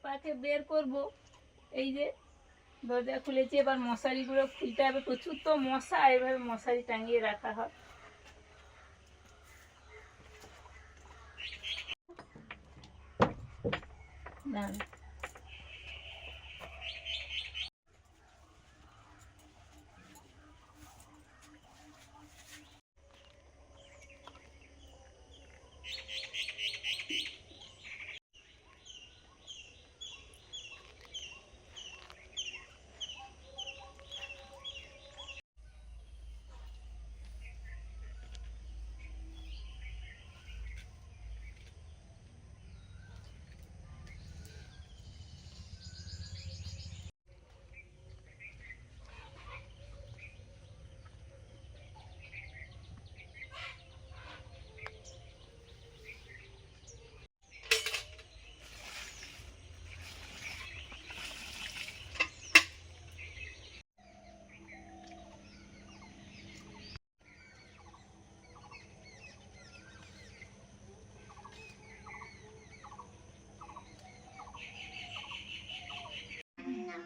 রূপাকে বের করব। এই যে দরজা খুলেছি, এবার মশারিগুলো খুলতে হবে, প্রচুর তো মশা, এভাবে মশারি টাঙিয়ে রাখা হয়। না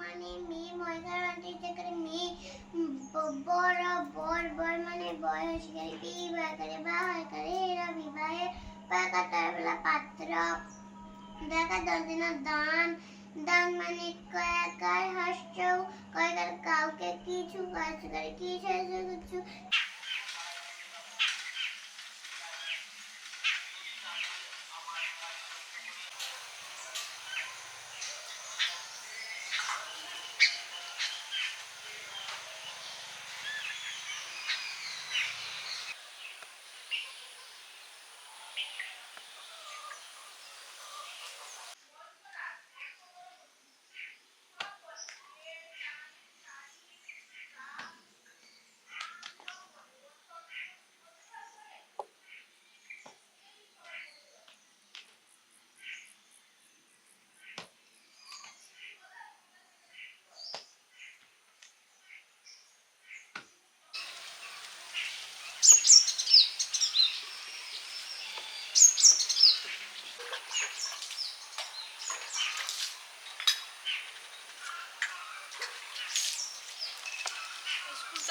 মানে মেয়ে ময়দার আন্টিতে করে মেয়ে বড় বড় বড় মানে বয়স করে বিবাহ করে বাহার করে এরা বিবাহে পাকাতার বেলা পাত্র দেখা দশদিনের দান দান মানে কয়েকার হাস্য কয়েকার কাউকে কিছু কাজ করে কিছু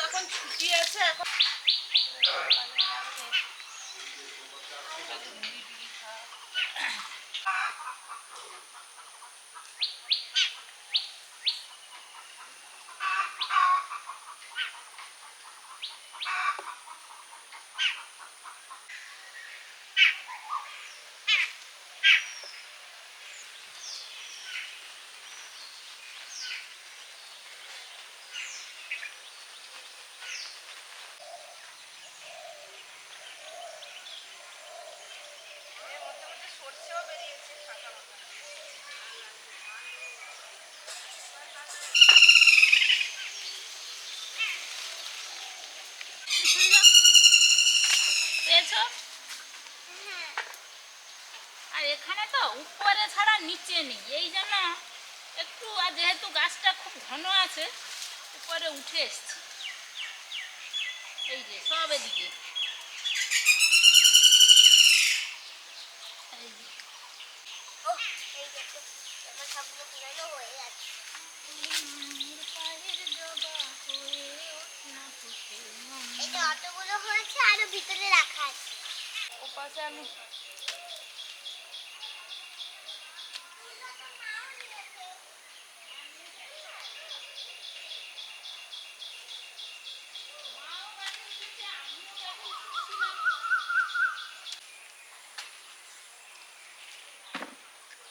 এখন ছুটি আছে, এখন পেয়েছো? আর এখানে তো উপরে ছাড়া নিচে নেই, এই জন্য একটু, আর যেহেতু গাছটা খুব ঘন আছে উপরে উঠে এসছি। এই যে সব এদিকে, এই যে অতগুলো হয়েছে আরো ভিতরে রাখা আছে। ওপাশে আমি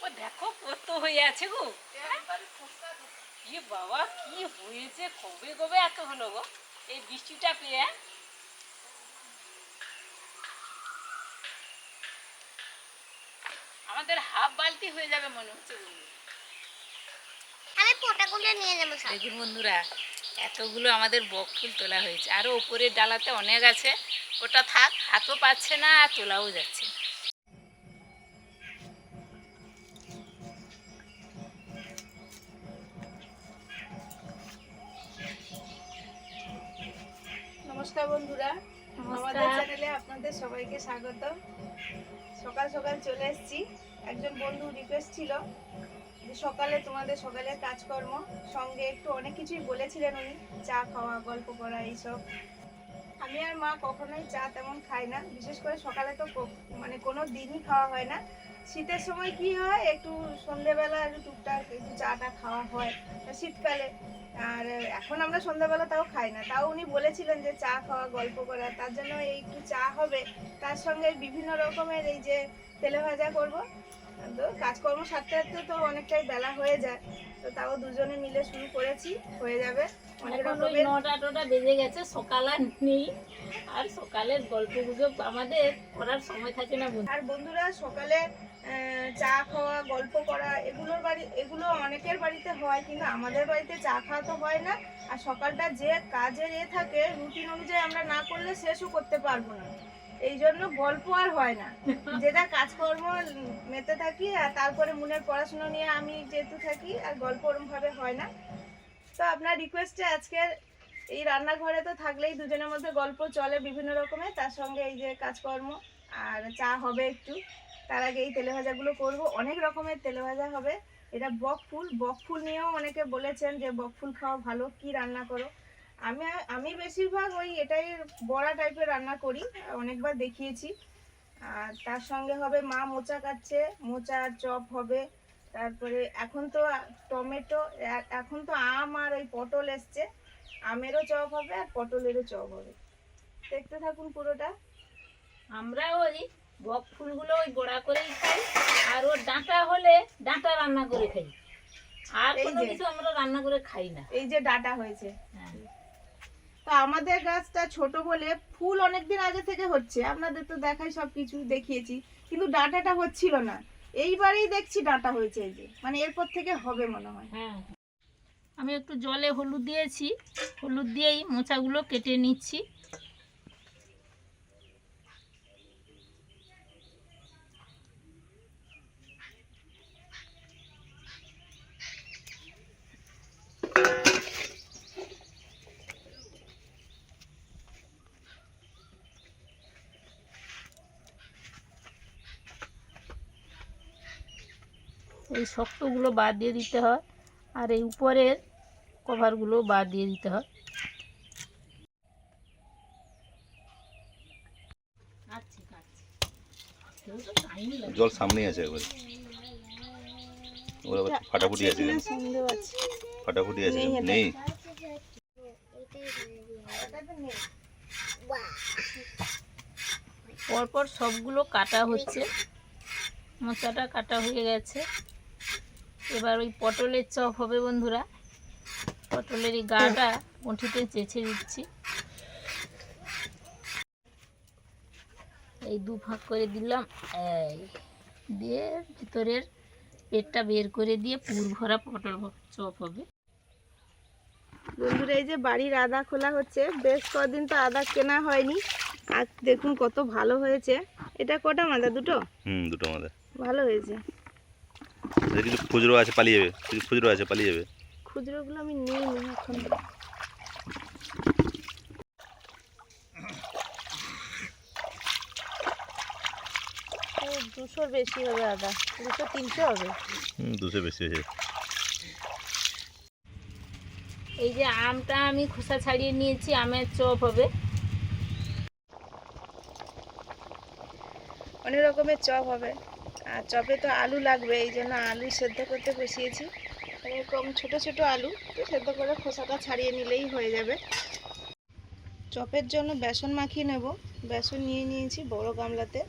ও দেখো কত হয়ে আছে গো, কি বাবা কি হয়েছে, কবে কবে এত হলো গো এই বৃষ্টিটা পেয়ে। আমাদের হাফ বালতি হয়ে যাবে মনে হচ্ছে বন্ধু। আমি ফোঁটাগুলো নিয়ে যাবো। দেখুন বন্ধুরা, এতগুলো আমাদের বক ফুল তোলা হয়েছে, আরো উপরের ডালাতে অনেক আছে, ওটা থাক, হাতও পাচ্ছে না আর তোলাও যাচ্ছে না। নমস্কার বন্ধুরা, আমাদের চ্যানেলে আপনাদের সবাইকে স্বাগত। সকাল সকাল চলে এসেছি। একজন বন্ধু রিকোয়েস্ট ছিল সকালে তোমাদের সকালের কাজকর্ম, সঙ্গে একটু অনেক কিছুই বলেছিলেন উনি, চা খাওয়া, গল্প করা, এইসব। আমি আর মা কখনোই চা তেমন খাই না, বিশেষ করে সকালে তো মানে কোনো দিনই খাওয়া হয় না। শীতের সময় কি হয়, একটু সন্ধেবেলা একটু টুকটাক একটু চাটা খাওয়া হয় শীতকালে। আর এখন আমরা সন্ধ্যাবেলা তাও খাই না, তাও উনি বলেছিলেন যে চা খাওয়া, গল্প করা, তার জন্য এই একটু চা হবে, তার সঙ্গে বিভিন্ন রকমের এই যে তেলে ভাজা করব। তো কাজকর্ম সারতে সারতে তো অনেকটাই বেলা হয়ে যায়, তো তাও দুজনে মিলে শুরু করেছি, হয়ে যাবে অনেক এখন ওই রকমের। 9টা বেজে গেছে, সকাল আর নেই, আর সকালের গল্প গুজব আমাদের করার সময় থাকে না বন্ধু। আর বন্ধুরা, সকালে চা খাওয়া, গল্প করা, এগুলো অনেকের বাড়িতে হয়, কিন্তু আমাদের বাড়িতে চা খাওয়া তো হয় না। আর সকালটা যে কাজের থাকে, রুটিন অনুযায়ী আমরা না করলে শেষও করতে পারবো না, এই জন্য গল্প আর হয় না। যেটা কাজকর্ম মেতে থাকি, আর তারপরে মনের পড়াশোনা নিয়ে আমি যেহেতু থাকি, আর গল্প ওরমভাবে হয় না। তো আপনার রিকোয়েস্টে আজকের এই রান্নাঘরে তো থাকলেই দুজনের মধ্যে গল্প চলে বিভিন্ন রকমের, তার সঙ্গে এই যে কাজকর্ম আর চা হবে একটু। তার আগে এই তেলে ভাজাগুলো করবো, অনেক রকমের তেলে ভাজা হবে। এটা বকফুল নিয়েও অনেকে বলেছেন যে বকফুল খাওয়া ভালো, কি রান্না করো। আমি বেশিরভাগ ওই এটাই বড়া টাইপের রান্না করি, অনেকবার দেখিয়েছি। আর তার সঙ্গে হবে মা মোচা কাটছে, মোচার চপ হবে। তারপরে এখন তো টমেটো, এখন তো আম আর ওই পটল এসছে, আমেরও চপ হবে আর পটলেরও চপ হবে। দেখতে থাকুন পুরোটা। আমরা ওই বক ফুলগুলো ওই বড়া করেই খাই, আর ওর ডাঁটা হলে ডাঁটা রান্না করে খাই, আর এই কোনো যে। কিছু আমরা রান্না করে খাই না। এই যে ডাটা হয়েছে, হ্যাঁ। তো আমাদের গাছটা ছোট বলে ফুল অনেকদিন আগে থেকে হচ্ছে, আপনাদের তো দেখাই সব কিছু দেখিয়েছি, কিন্তু ডাঁটাটা হচ্ছিল না। এইবারেই দেখছি ডাঁটা হয়েছে, এই যে, মানে এরপর থেকে হবে মনে হয়। হ্যাঁ, আমি একটু জলে হলুদ দিয়েছি, হলুদ দিয়েই মোচাগুলো কেটে নিচ্ছি। এই শক্তগুলো বাদ দিয়ে দিতে হয়, আর এই উপরের কভারগুলো বাদ দিয়ে দিতে হয়। জল সামনেই আছে একবার, ওর আবার ফাটাফুটি আছে, সন্দেহ আছে, ফাটাফুটি আছে নেই। পরপর সবগুলো কাটা হচ্ছে, মোচাটা কাটা হয়ে গেছে। এবার ওই পটলের চপ হবে বন্ধুরা। পটলের এই গাটা মুঠিতে চেঁচে দিচ্ছি, এই 2 ভাগ করে দিলাম, এই দিয়ে ভিতরের পেটটা বের করে দিয়ে পুর ভরা পটল চপ হবে। বন্ধুরা, এই যে বাড়ির আদা খোলা হচ্ছে, বেশ কদিন তো আদা কেনা হয়নি, আর দেখুন কত ভালো হয়েছে। এটা কটা মাদা? দুটো? দুটো আমাদের ভালো হয়েছে। কিছু খুচরো আছে, পালিয়ে যাবে, কিছু খুচরো আছে, পালিয়ে যাবে। খুচরোগুলো আমি নিইনি এখন। 200 বেশি হবে আদা, 200-300 হবে। 200 বেশি হয়েছে। এই যে আমটা আমি খোসা ছাড়িয়ে নিয়েছি, আমের চপ হবে। অনেক রকমের চপ হবে, আর চপে তো আলু লাগবে, এই জন্য আলু সেদ্ধ করতে বসিয়েছি। এরকম ছোট ছোট আলু তো সেদ্ধ করে খোসাটা ছাড়িয়ে নিলেই হয়ে যাবে। চপের জন্য বেসন মাখিয়ে নেব, বেসন নিয়ে নিয়েছি বড় গামলাতে।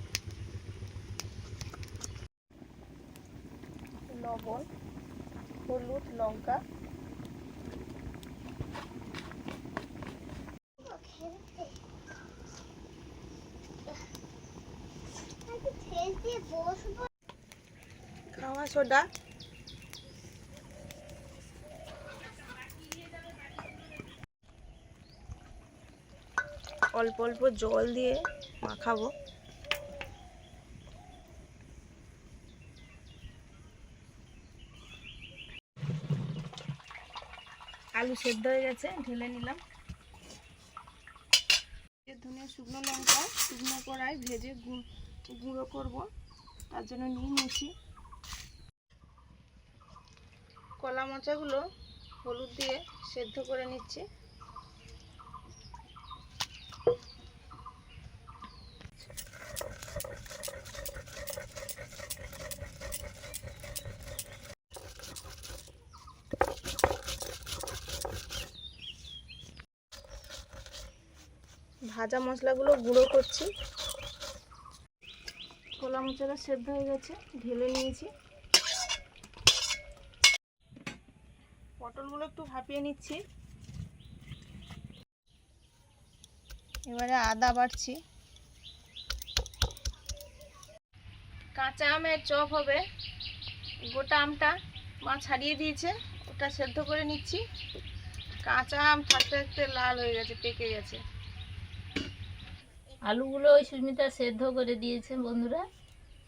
লবণ, হলুদ, লঙ্কা, খাওয়া সোডা, অল্প অল্প জল দিয়ে মাখাবো। আলু সেদ্ধ হয়ে গেছে, ঢেলে নিলাম। ধনে শুকনো লঙ্কা শুকনো কড়াই ভেজে গুঁড়ো করব, তার জন্য নিয়ে নিয়েছি। কলা মোচাগুলো হলুদ দিয়ে সেদ্ধ করে নিচ্ছি। ভাজা মশলাগুলো গুঁড়ো করছি। কলা মোচাটা সেদ্ধ হয়ে গেছে, ঢেলে নিয়েছি। পটলগুলো একটু ভাপিয়ে নিচ্ছি। এবারে আদা বাটছি। কাঁচা আমের চপ হবে। গোটা আমটা মা ছাড়িয়ে দিয়েছে, ওটা সেদ্ধ করে নিচ্ছি। কাঁচা আম থাকতে থাকতে লাল হয়ে গেছে, পেকে গেছে। আলুগুলো ওই সুস্মিতা সেদ্ধ করে দিয়েছে বন্ধুরা।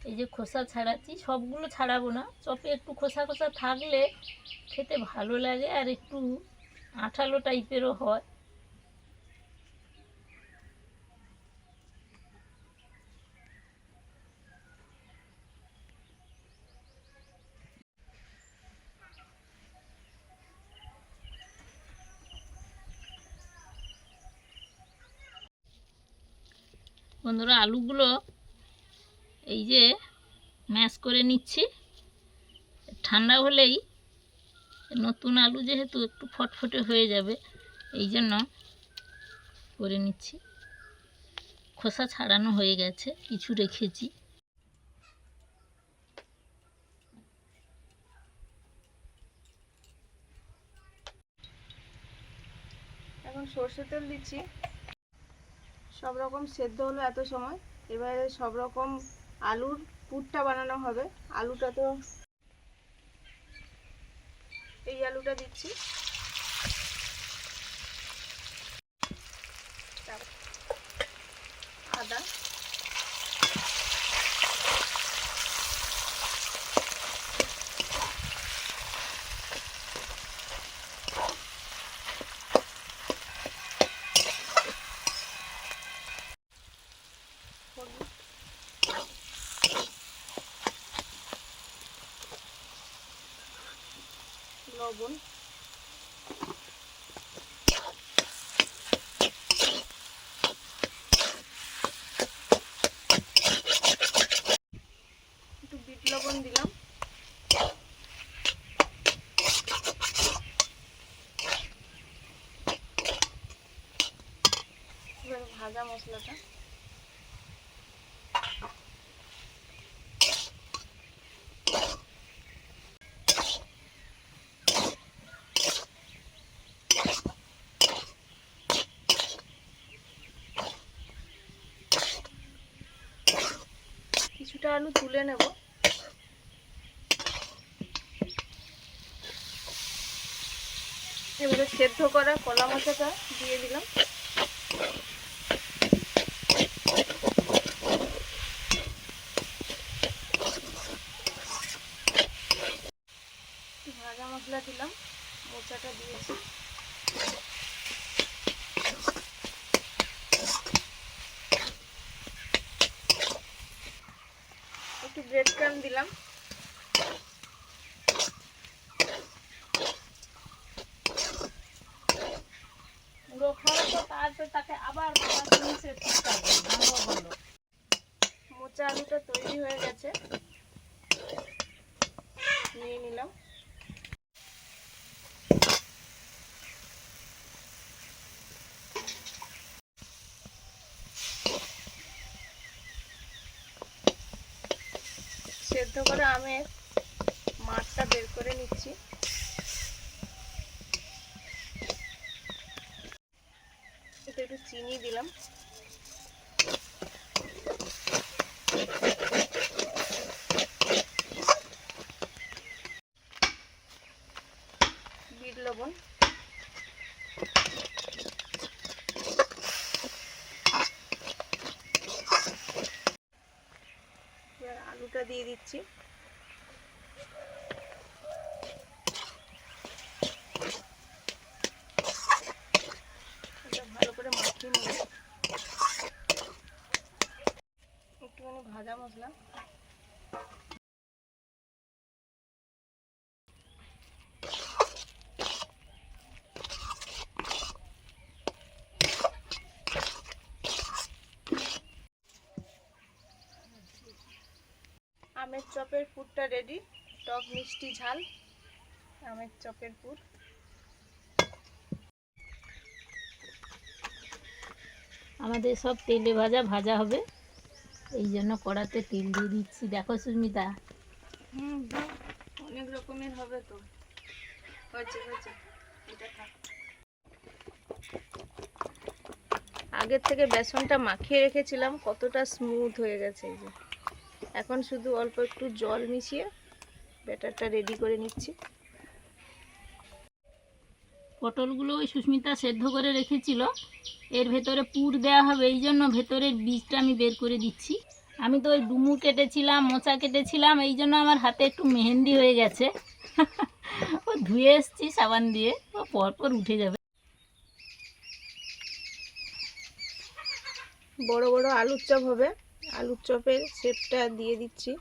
এই যে খোসা ছাড়াচ্ছি, সবগুলো ছাড়াবো না, চপে একটু খোসা খোসা থাকলে খেতে ভালো লাগে আর একটু আঠালো টাইপেরও হয়। বন্ধুরা আলুগুলো এই যে ম্যাশ করে নিচ্ছি। ঠান্ডা হলেই নতুন আলু যেহেতু একটু ফটফটে হয়ে যাবে, এই জন্য করে নিচ্ছি। খোসা ছাড়ানো হয়ে গেছে, কিছু রেখেছি। এখন সর্ষে তেল দিচ্ছি। সব রকম সেদ্ধ হলো এত সময়, এবারে সব রকম আলুর পুরটা বানানো হবে। আলুটা তো এই আলুটা দিচ্ছি। আদা, লবণ, একটু বিট লবণ দিলাম। এবার ভাজা মশলাটা কিছুটা আলু তুলে নেব। এবারে সেদ্ধ করা কলা মোচাটা দিয়ে দিলাম। ভাজা মশলা দিলাম, মোচাটা দিয়েছি। একটু ব্রেড ক্রাম্ব দিলাম। তাকে আবার মোচা আলুটা তৈরি হয়ে গেছে, নিয়ে নিলাম। সেদ্ধ করে আমের মাঠটা বের করে নিচ্ছি। এতে একটু চিনি দিলাম। বিট লবণ, এবার আলুটা দিয়ে দিচ্ছি। ভালো করে মাখিয়ে নিয়ে একটুখানি ভাজা মশলা, আমের চপের পুরটা রেডি। টক মিষ্টি ঝাল আমের চপের পুর। আমাদের সব তেলে ভাজা ভাজা হবে, এই জন্য কড়াতে তেল দিয়ে দিচ্ছি। দেখো সুস্মিতা, অনেক রকমের হবে তো। হয়েছে হয়েছে, এটা থাক। আগের থেকে বেসনটা মাখিয়ে রেখেছিলাম, কতটা স্মুথ হয়ে গেছে এই যে। এখন শুধু অল্প একটু জল মিশিয়ে ব্যাটারটা রেডি করে নিচ্ছি। পটলগুলো ওই সুস্মিতা সেদ্ধ করে রেখেছিল, এর ভেতরে পুর দেওয়া হবে, এই জন্য ভেতরের বীজটা আমি বের করে দিচ্ছি। আমি তো ওই ডুমুর কেটেছিলাম, মোচা কেটেছিলাম, এই জন্য আমার হাতে একটু মেহেন্দি হয়ে গেছে। ও ধুয়ে এসছি সাবান দিয়ে, ও পরপর উঠে যাবে। বড় বড় আলুর চপ হবে, আলুর চপের শেপটা দিয়ে দিচ্ছি।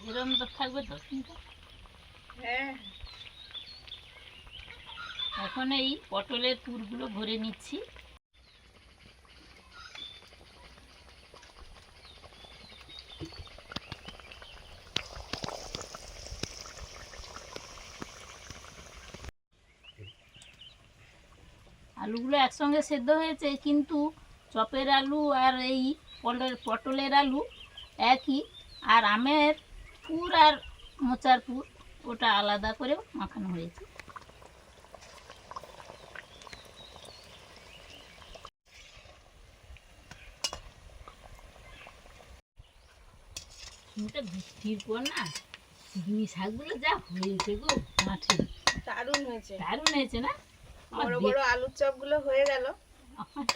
এরকম তো থাকবে তো। হ্যাঁ, এখন এই পটলের পুরগুলো ভরে নিচ্ছি। আলুগুলো একসঙ্গে সেদ্ধ হয়েছে, কিন্তু চপের আলু আর এই পটলের আলু একই, আর আমের পুর আর মোচার পুর ওটা আলাদা করে মাখানো হয়েছে। ওটা বৃষ্টির পর না চিংড়ি শাকগুলো যা হয়েছে গো মাঠে, দারুণ হয়েছে। দারুণ হয়েছে না? আমার বড় বড় আলুর চপগুলো হয়ে গেল। আমার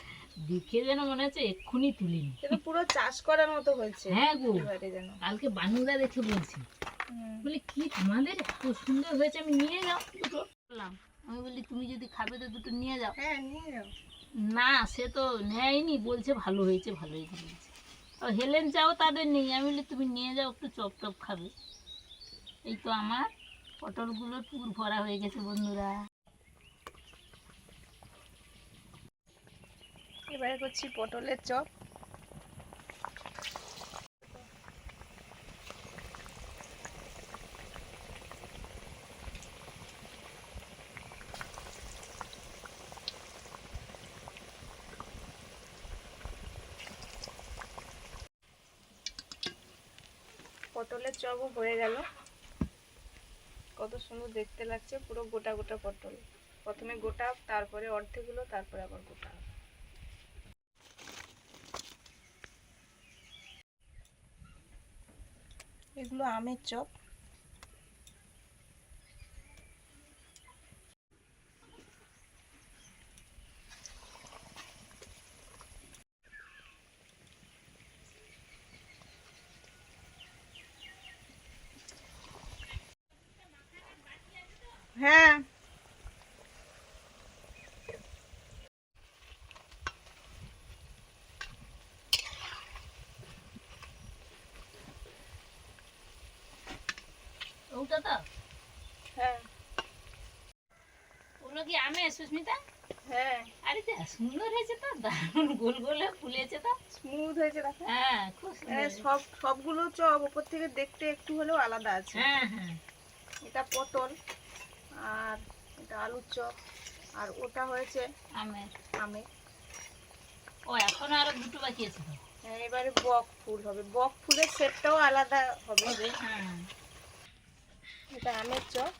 দেখে যেন মনে হচ্ছে এক্ষুনি তুলিনি। এটা পুরো চাষ করার মতো হয়েছে। হ্যাঁ গো, এবারে যেন কালকে বানুদা দেখে বলছি, বলি কি তোমাদের এত সুন্দর হয়েছে, আমি নিয়ে যাও দুটো। বললাম, আমি বলি তুমি যদি খাবে তো দুটো নিয়ে যাও। হ্যাঁ, নিয়ে যাও। না, সে তো নেয়নি, বলছে ভালো হয়েছে ভালো হয়েছে বলছে। ও হেলেন চাও তাদের নেই, আমি বলি তুমি নিয়ে যাও, একটু চপ টপ খাবে। এই তো আমার পটলগুলোর পুর ভরা হয়ে গেছে বন্ধুরা। এবারে করছি পটলের চপ। পটলের চপও হয়ে গেল। কত সুন্দর দেখতে লাগছে, পুরো গোটা গোটা পটল। প্রথমে গোটা, তারপরে অর্ধেকগুলো, তারপরে আবার গোটা। এগুলো আমের চপ। হ্যাঁ, ওটা তো হ্যাঁ, ওগুলো কি আমে সুস্মিতা? হ্যাঁ, আরে যা সুন্দর হয়েছে তো, দারুণ গোল গোল হয়ে ফুলেছে তো। স্মুথ হয়েছে দেখো। হ্যাঁ খুব সুন্দর হ্যাঁ, হয়েছে। সবগুলো চপ উপর থেকে দেখতে একটু হলেও আলাদা আছে। হ্যাঁ হ্যাঁ, এটা পটল, আর এটা আলুর চপ, আর ওটা হয়েছে আমের। আমের। ও এখনো আরো দুটো বাকি আছে তো। হ্যাঁ, এবারে বক ফুল হবে। বক ফুলের শেপটাও আলাদা হবে। হবে, হ্যাঁ। এটা আমের চপ।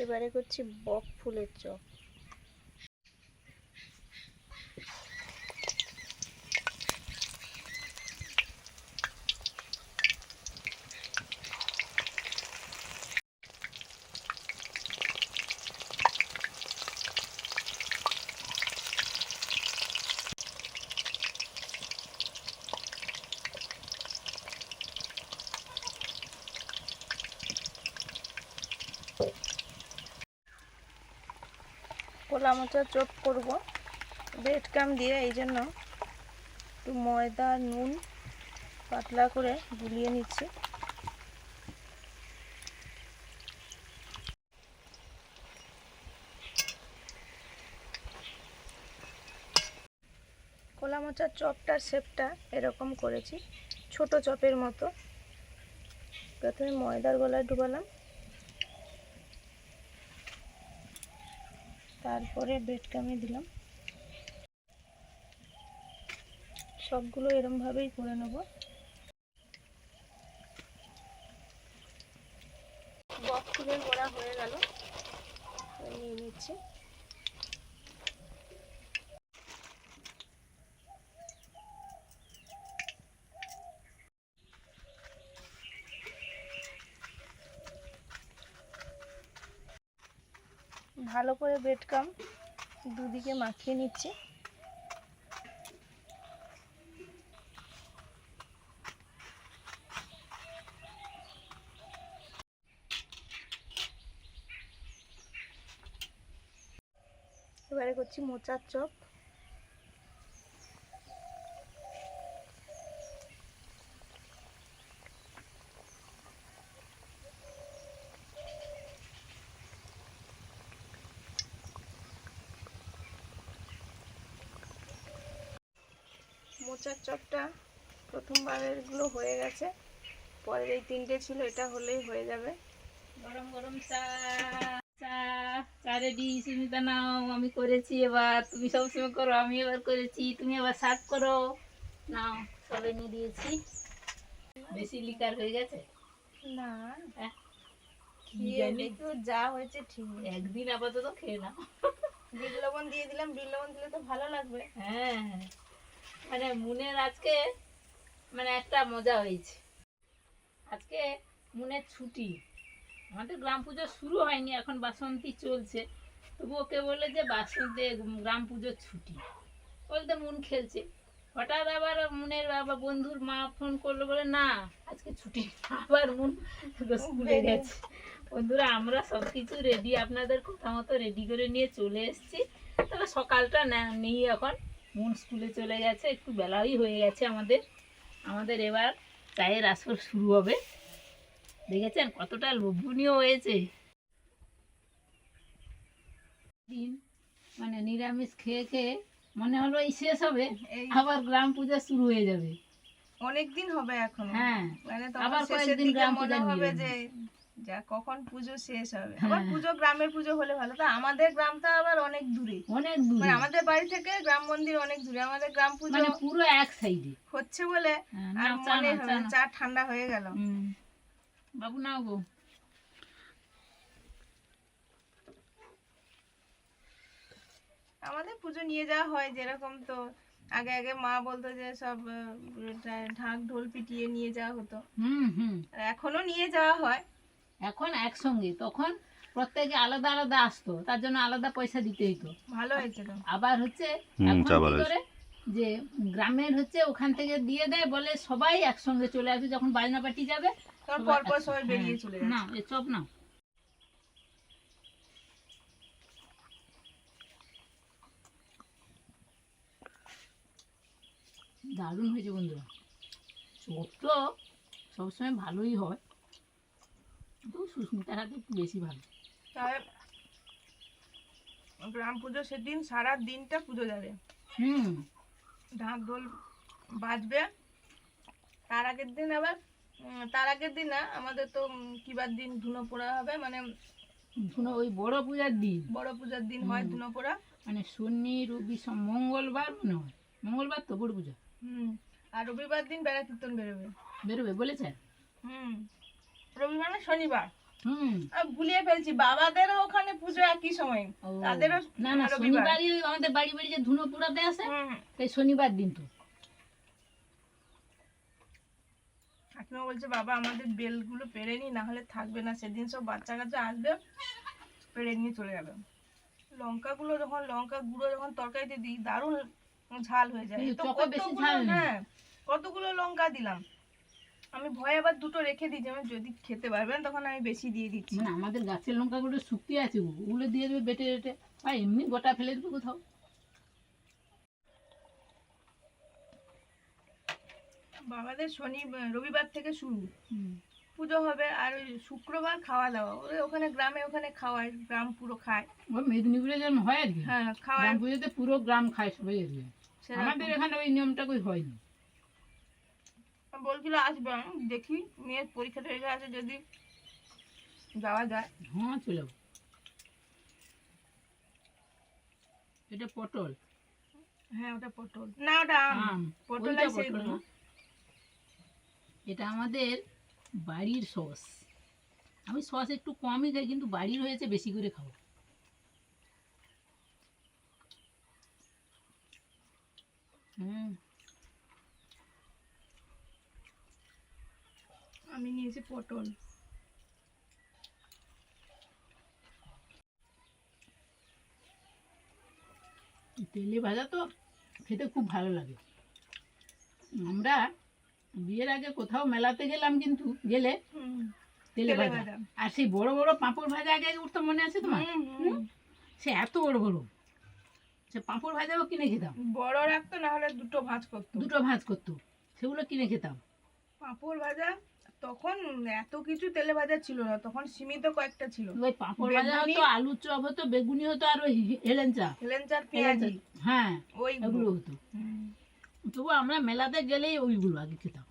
এবারে করছি বক ফুলের চপ। কলা মোচা চপ করব ব্রেড ক্রাম দিয়ে, এই জন্য একটু ময়দা নুন পাতলা করে গুলিয়ে নিচ্ছি। কলা মোচার চপটার শেপটা এরকম করেছি, ছোট চপের মতো। প্রথমে ময়দার গোলায় ডুবালাম, তারপরে ব্রেড ক্রামে দিলাম। সবগুলো এরমভাবেই করে নেব। বক ফুলের বড়া হয়ে গেল, নিয়ে নিচ্ছি। ভালো করে ব্রেড ক্রাম দুদিকে মাখিয়ে নিচ্ছি। এবারে করছি মোচার চপ। মোচার চপটা প্রথমবারের গুলো হয়ে গেছে, পরের এই তিনটে ছিল, এটা হলেই হয়ে যাবে। গরম গরম চা, চা চা রেডি। সুমিতা নাও, আমি করেছি এবার, তুমি সবসময় করো, আমি এবার করেছি, তুমি এবার সার্ভ করো। নাও, সবে নিয়ে দিয়েছি। বেশি লিকার হয়ে গেছে না, হ্যাঁ? কি খেয়ে জানি, দেখো যা হয়েছে ঠিক। একদিন আপাতত খেয়ে নাও। বিট লবণ দিয়ে দিলাম, বিট লবণ দিলে তো ভালো লাগবে। হ্যাঁ, মানে মুনের আজকে মানে একটা মজা হয়েছে। আজকে মুনের ছুটি, আমাদের গ্রাম পুজো শুরু হয়নি, এখন বাসন্তী চলছে, তবু ওকে বলে যে বাসন্তী গ্রাম পুজোর ছুটি, বলতে মন খেলছে। হঠাৎ আবার মুনের বাবা বন্ধুর মা ফোন করলো, বলে না আজকে ছুটি, আবার মুন স্কুলে গেছে। বন্ধুরা, আমরা সব কিছু রেডি, আপনাদের কথা মতো রেডি করে নিয়ে চলে এসেছি, তবে সকালটা নেই এখন, মুন স্কুলে চলে গেছে, একটু বেলাই হয়ে গেছে আমাদের এবার চায়ের আসর শুরু হবে। দেখেছেন কতটা লোভনীয় হয়েছে দিন, মানে নিরামিষ খেয়ে খেয়ে মনে হলো এই শেষ হবে, আবার গ্রাম পূজা শুরু হয়ে যাবে। অনেক দিন হবে এখন। হ্যাঁ, মানে আবার তখন শেষের কয়েকদিন দিকে গ্রাম মনে পূজা হবে নিয়ে যে যা কখন পুজো শেষ হবে। হ্যাঁ। আবার পুজো গ্রামের পুজো হলে ভালো, তো আমাদের গ্রামটা আবার অনেক দূরে, অনেক দূরে, মানে আমাদের বাড়ি থেকে গ্রাম মন্দির অনেক দূরে। আমাদের গ্রাম পুজো মানে পুরো এক সাইডে হচ্ছে বলে আর মনে হবে চা ঠান্ডা হয়ে গেল। বাবু নাও গো। আমাদের পুজো নিয়ে যাওয়া হয় যেরকম, তো আগে আগে মা বলতো যে সব ঢাক ঢোল পিটিয়ে নিয়ে যাওয়া হতো। আর এখনো নিয়ে যাওয়া হয়। এখন একসঙ্গে, তখন প্রত্যেকে আলাদা আলাদা আসতো, তার জন্য আলাদা পয়সা দিতে হতো। ভালো হয়েছে তো। আবার হচ্ছে এখন কি করে যে গ্রামের হচ্ছে ওখান থেকে দিয়ে দেয়, বলে সবাই একসঙ্গে চলে আসবে, যখন বাজনা পার্টি যাবে তখন পরপর সবাই বেরিয়ে চলে যাচ্ছে। না এ চপ না, দারুণ হয়েছে বন্ধুরা। চপ তো সবসময় ভালোই হয়, কিন্তু সুস্মিতার হাতে একটু বেশি ভালো। তাই গ্রাম পুজো সেদিন সারা দিনটা পুজো যাবে। ঢাক ঢোল বাজবে। তার আগের দিন আবার তার আগের দিন না, আমাদের তো কিবার দিন ধুনো পোড়া হবে, মানে ধুনো ওই বড় পূজার দিন, বড় পূজার দিন হয় ধুনো পোড়া, মানে শনি রবি মঙ্গলবার মনে হয়, মঙ্গলবার তো বড় পূজা। আর রবিবার দিন বেড়া কীর্তন বেরোবে বলেছে। রবিবার না শনিবার, ভুলিয়ে ফেলছি। বাবাদেরও ওখানে পুজো একই সময়, তাদেরও না না শনিবারই আমাদের বাড়ি বাড়ি যে ধুনো পোড়াতে আসে, তাই শনিবার দিন তো। কাকিমা বলছে বাবা আমাদের বেলগুলো পেরে নি, না হলে থাকবে না, সেদিন সব বাচ্চা কাচ্চা আসবে পেরে নিয়ে চলে যাবে। লঙ্কাগুলো যখন লঙ্কা গুঁড়ো যখন তরকারিতে দিই দারুণ ঝাল হয়ে যায়। তো হ্যাঁ, কতগুলো লঙ্কা দিলাম আমি, ভয়ে আবার দুটো রেখে দিই, যেমন যদি খেতে পারবেন তখন আমি বেশি দিয়ে দিচ্ছি। মানে আমাদের গাছের লঙ্কাগুলো শুকিয়ে আছে, ওগুলো দিয়ে দেবে বেটে বেটে, বা এমনি গোটা ফেলে দেবো কোথাও। আমাদের রবিবার থেকে শুরু হুম। পুজো হবে, আর ওই শুক্রবার খাওয়া দাওয়া, ওই ওখানে গ্রামে ওখানে খাওয়ায়, গ্রাম পুরো খায়। ওই মেদিনীপুরে যেমন হয় আর কি, হ্যাঁ খাওয়ায় গ্রাম পুজোতে পুরো গ্রাম খায় সবাই আর কি। সেরকম। আমাদের এখানে ওই নিয়মটা কই হয়নি। বলছিল আসবে, দেখি মেয়ের পরীক্ষা টরীক্ষা আছে, যদি যাওয়া যায়। হ্যাঁ চলে যাবো। এটা পটল। হ্যাঁ ওটা পটল না, ওটা আম। আম। পটল ওইটা আর পটল সেইগুলো। না। এটা আমাদের বাড়ির সস। আমি সস একটু কমই খাই, কিন্তু বাড়ির হয়েছে বেশি করে খাবো। হুম। আমি নিয়েছি পটল। তেলে ভাজা তো খেতে খুব ভালো লাগে। আমরা বিয়ের আগে কোথাও মেলাতে গেলাম, কিন্তু গেলে হুম, তেলে তেলে ভাজা। ভাজা। আর সেই বড় বড় পাঁপড় ভাজা আগে আগে উঠতো, মনে আছে তোমার? হুম, হুম। সে এত বড় বড়, সে পাঁপড় ভাজাও কিনে খেতাম। বড় রাখতো, না হলে দুটো ভাঁজ করতো। দুটো ভাজ করতো, সেগুলো কিনে খেতাম। পাঁপড় ভাজা তখন এত কিছু তেলে ভাজা ছিল না, তখন সীমিত কয়েকটা ছিল। ওই পাঁপড় ভাজা বেগুনি। হতো, আলুর চপ হতো, বেগুনি হতো, আর ওই হেলেঞ্চা। হেলেঞ্চার পেঁয়াজি হ্যাঁ, ওইগুলো। ওগুলো হতো। হুম। তবু আমরা মেলাতে গেলেই ওইগুলো আগে খেতাম।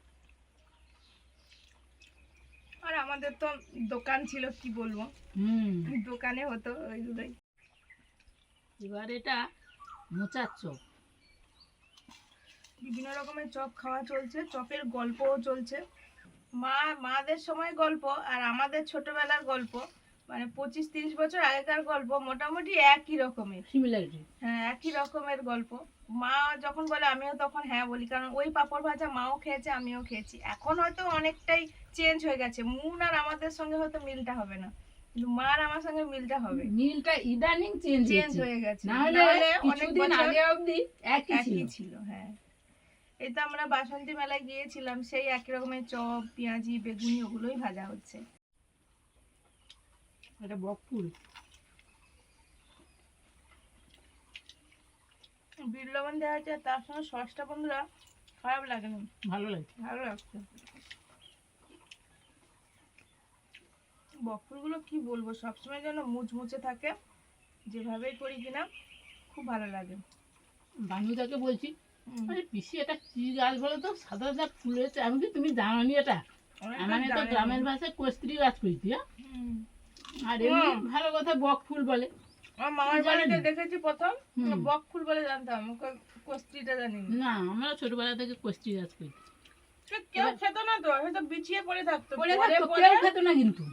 আর আমাদের তো দোকান ছিল, কি বলবো, হুম। দোকানে হতো ওইগুলোই। এবার এটা মোচার চপ। বিভিন্ন রকমের চপ খাওয়া চলছে, চপের গল্পও চলছে। মাদের সময় গল্প আর আমাদের ছোটবেলার গল্প, মানে 25-30 বছর আগেকার গল্প মোটামুটি একই রকমের। সিমিলারিটি। হ্যাঁ একই রকমের গল্প। মা যখন বলে আমিও তখন হ্যাঁ বলি, কারণ ওই পাঁপড় ভাজা মাও খেয়েছে, আমিও খেয়েছি। এখন হয়তো অনেকটাই চেঞ্জ হয়ে গেছে, মুন আর আমাদের সঙ্গে হয়তো মিলটা হবে না, কিন্তু মা আর আমার সঙ্গে মিলটা হবে। মিলটা ইদানিং চেঞ্জ চেঞ্জ হয়ে গেছে, না হলে অনেক কিছুদিন বছর আগে অবধি একই ছিল। একই ছিল। হ্যাঁ এই তো আমরা বাসন্তী মেলায় গিয়েছিলাম, সেই একই রকমের চপ পেঁয়াজি বেগুনি ওগুলোই ভাজা হচ্ছে। এটা বকফুল। বিট লবণ দেওয়া হচ্ছে, তার সঙ্গে সসটা বন্ধুরা খারাপ লাগেনি, ভালো লাগছে। ভালো লাগছে। বকফুলগুলো কি বলবো, সবসময় যেন মুচমুচে থাকে, যেভাবেই করি কিনা খুব ভালো লাগে। বান্ধবীটাকে বলছি, হুম। আরে পিসি এটা কি গাছ বলো তো, সাদা সাদা ফুল হয়েছে। আমি কি তুমি জানো নি এটা? অনেকটা মানে তো জানি। গ্রামের ভাষায় কস্ত্রী গাছ কইতি। হুম। আর এমনি হুম। ভালো কথা বক ফুল বলে। আমার মামার জানি বাড়িতে না। দেখেছি প্রথম, হুম। বকফুল বলে জানতাম, কস্তিটা জানি না। না, আমরা ছোটবেলা থেকে কস্ত্রী গাছ কইতি। কেউ খেত না তো, হয়তো বিছিয়ে পড়ে থাকতো, পরে পরে থাকতো, পরে কেউ খেতো না কিন্তু।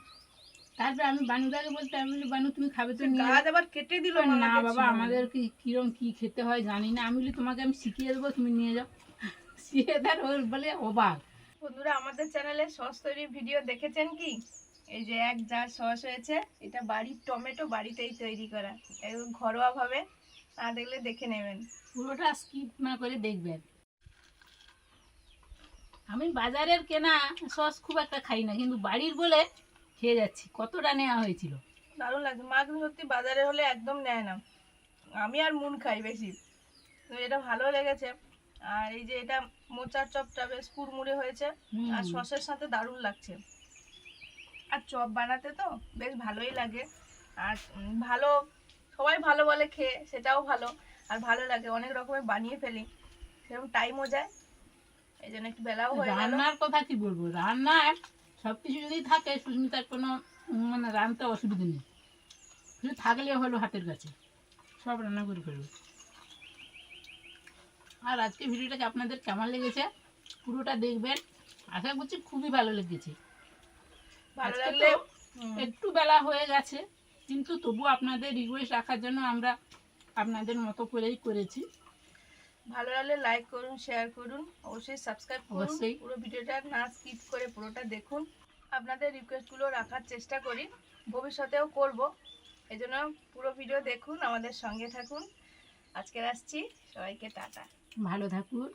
তারপরে আমি বানুদাকে বলতে, আমি বলি বানু তুমি খাবে তো নিয়ে গাছ আবার কেটে দিল। যাও। না বাবা, আমাদের কি কিরম কি খেতে হয় জানি না। আমি বলি তোমাকে আমি শিখিয়ে দেবো, তুমি নিয়ে যাও। শিখে তার ওর বলে অবাক। বন্ধুরা আমাদের চ্যানেলে সস তৈরির ভিডিও দেখেছেন কি? এই যে এক জার সস হয়েছে, এটা বাড়ির টমেটো, বাড়িতেই তৈরি করা, একদম ঘরোয়া ভাবে। না দেখলে দেখে নেবেন। পুরোটা স্কিপ না করে দেখবেন। আমি বাজারের কেনা সস খুব একটা খাই না, কিন্তু বাড়ির বলে খেয়ে যাচ্ছি। কতটা নেওয়া হয়েছিল। দারুণ লাগছে। মা কিন্তু সত্যি বাজারে হলে একদম নেয় না, আমি আর মুন খাই বেশি, তো এটা ভালো লেগেছে। আর এই যে এটা মোচার চপটা বেশ কুড়মুড়ে হয়েছে, হুম। আর সসের সাথে দারুণ লাগছে। আর চপ বানাতে তো বেশ ভালোই লাগে, আর ভালো, সবাই ভালো বলে খেয়ে, সেটাও ভালো। আর ভালো লাগে, অনেক রকমের বানিয়ে ফেলি, সেরকম টাইমও যায়, এই জন্য একটু বেলাও হয়ে গেল। রান্নার কথা কি বলবো, রান্নার সবকিছু যদি থাকে সুস্মিতার কোনো মানে রান্নাতে অসুবিধা নেই। শুধু থাকলে হলো হাতের কাছে, সব রান্না করে ফেলবে। আর আজকে ভিডিওটাকে আপনাদের কেমন লেগেছে পুরোটা দেখবেন। আশা করছি খুবই ভালো লেগেছে। ভালো আজকে লাগলে তো একটু বেলা হয়ে গেছে, কিন্তু তবু আপনাদের রিকোয়েস্ট রাখার জন্য আমরা আপনাদের মতো করেই করেছি। ভালো লাগলে লাইক করুন, শেয়ার করুন, অবশ্যই সাবস্ক্রাইব করুন। অবশ্যই। পুরো ভিডিওটা না স্কিপ করে পুরোটা দেখুন। আপনাদের রিকোয়েস্টগুলো রাখার চেষ্টা করি, ভবিষ্যতেও করব, এই জন্য পুরো ভিডিও দেখুন, আমাদের সঙ্গে থাকুন। আজকে আসছি, সবাইকে টাটা। ভালো থাকুন।